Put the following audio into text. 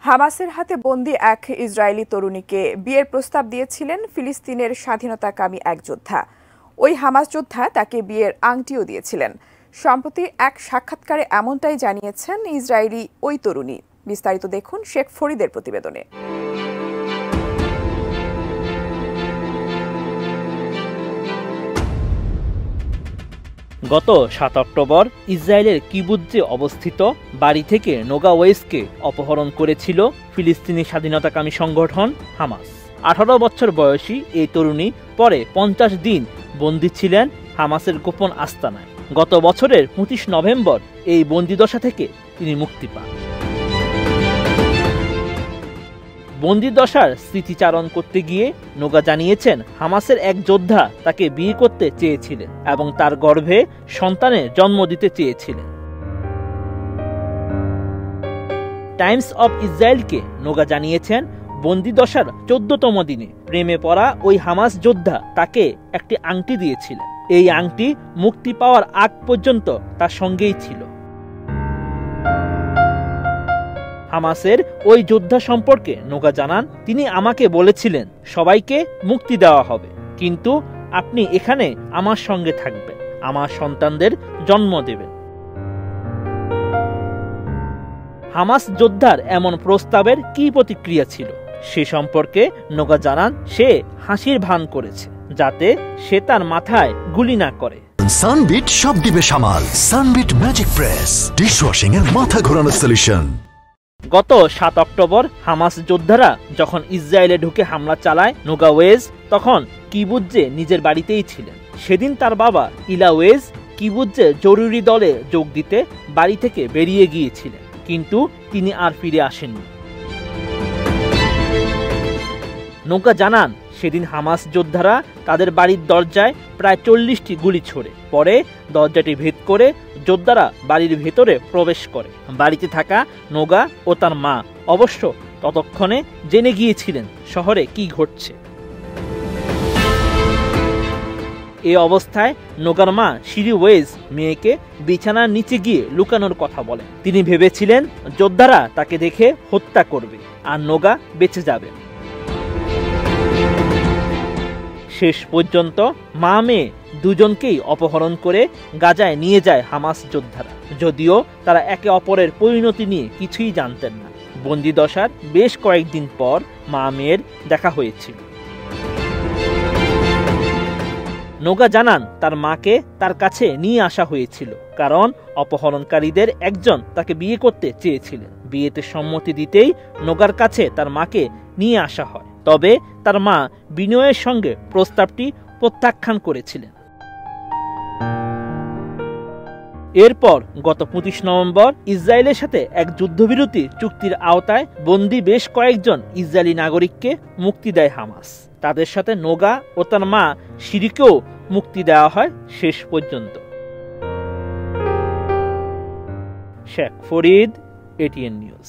হামাসের হাতে বন্দী এক ইসরায়েলি তরুণীকে বিয়ের প্রস্তাব দিয়েছিলেন ফিলিস্তিনের স্বাধীনতাকামী এক যোদ্ধা। ওই হামাস যোদ্ধা তাকে বিয়ের আংটিও দিয়েছিলেন। সম্প্রতি এক সাক্ষাৎকারে এমনটাই জানিয়েছেন ইসরায়েলি ওই তরুণী। বিস্তারিত দেখুন শেখ ফরিদের প্রতিবেদনে। গত ৭ অক্টোবর ইসরায়েলের কিবুৎজে অবস্থিত বাড়ি থেকে নোগা ওয়েজকে অপহরণ করেছিল ফিলিস্তিনি স্বাধীনতাকামী সংগঠন হামাস। ১৮ বছর বয়সী এই তরুণী পরে ৫০ দিন বন্দী ছিলেন হামাসের গোপন আস্তানায়। গত বছরের ২৫ নভেম্বর এই বন্দিদশা থেকে তিনি মুক্তি পান। বন্দিদশার স্মৃতিচারণ করতে গিয়ে নোগা জানিয়েছেন, হামাসের এক যোদ্ধা তাকে বিয়ে করতে চেয়েছিলেন এবং তার গর্ভে সন্তানের জন্ম দিতে চেয়েছিলেন। টাইমস অব ইসরায়েলকে নোগা জানিয়েছেন, বন্দিদশার ১৪তম দিনে প্রেমে পড়া ওই হামাস যোদ্ধা তাকে একটি আংটি দিয়েছিলেন। এই আংটি মুক্তি পাওয়ার আগ পর্যন্ত তার সঙ্গেই ছিল। হামাসের ওই যোদ্ধা সম্পর্কে নোগা জানান, তিনি আমাকে বলেছিলেন সবাইকে মুক্তি দেওয়া হবে, কিন্তু আপনি এখানে আমার সঙ্গে থাকবেন, আমার সন্তানদের জন্ম দেবেন। হামাস যোদ্ধার এমন প্রস্তাবের কি প্রতিক্রিয়া ছিল সে সম্পর্কে নোগা জানান, সে হাসির ভান করেছে যাতে সে তার মাথায় গুলি না করে। সানবিট সব দিবে সামাল। সানবিট ম্যাজিক প্রেস ডিশওয়াশিং এর মাথা ঘোরানোর সলিউশন। গত ৭ অক্টোবর হামাস যোদ্ধারা যখন ইসরায়েলে ঢুকে হামলা চালায়, নোগা ওয়েজ তখন কিবুৎজে নিজের বাড়িতেই ছিলেন। সেদিন তার বাবা ইলা ওয়েজ কিবুৎজে জরুরি দলে যোগ দিতে বাড়ি থেকে বেরিয়ে গিয়েছিলেন, কিন্তু তিনি আর ফিরে আসেননি। নোগা জানান, সেদিন হামাস যোদ্ধারা তাদের বাড়ির দরজায় প্রায় ৪০টি গুলি ছোড়ে। পরে দরজাটি ভেদ করে যোদ্ধারা বাড়ির ভেতরে প্রবেশ করে। বাড়িতে থাকা নোগা ও তার মা অবশ্য ততক্ষণে জেনে গিয়েছিলেন শহরে কি ঘটছে। এই অবস্থায় নোগার মা শিরি ওয়েজ মেয়েকে বিছানার নিচে গিয়ে লুকানোর কথা বলেন। তিনি ভেবেছিলেন যোদ্ধারা তাকে দেখে হত্যা করবে আর নোগা বেঁচে যাবে। শেষ পর্যন্ত মা মেয়ে দুজনকেই অপহরণ করে গাজায় নিয়ে যায় হামাস যোদ্ধারা, যদিও তারা একে অপরের পরিণতি নিয়ে কিছুই জানতেন না। বন্দিদশার বেশ কয়েকদিন পর মা মেয়ের দেখা হয়েছিল। নোগা জানান, তার মাকে তার কাছে নিয়ে আসা হয়েছিল কারণ অপহরণকারীদের একজন তাকে বিয়ে করতে চেয়েছিলেন। বিয়েতে সম্মতি দিতেই নোগার কাছে তার মাকে নিয়ে আসা হয়, তবে তার মা বিনয়ের সঙ্গে প্রস্তাবটি প্রত্যাখ্যান করেছিলেন। এরপর গত ২৫ নভেম্বর ইসরায়েলের সাথে এক যুদ্ধবিরতি চুক্তির আওতায় বন্দী বেশ কয়েকজন ইসরায়েলি নাগরিককে মুক্তি দেয় হামাস। তাদের সাথে নোগা ও তার মা শিরিকেও মুক্তি দেওয়া হয় শেষ পর্যন্ত। Sheikh Farid, ATN news.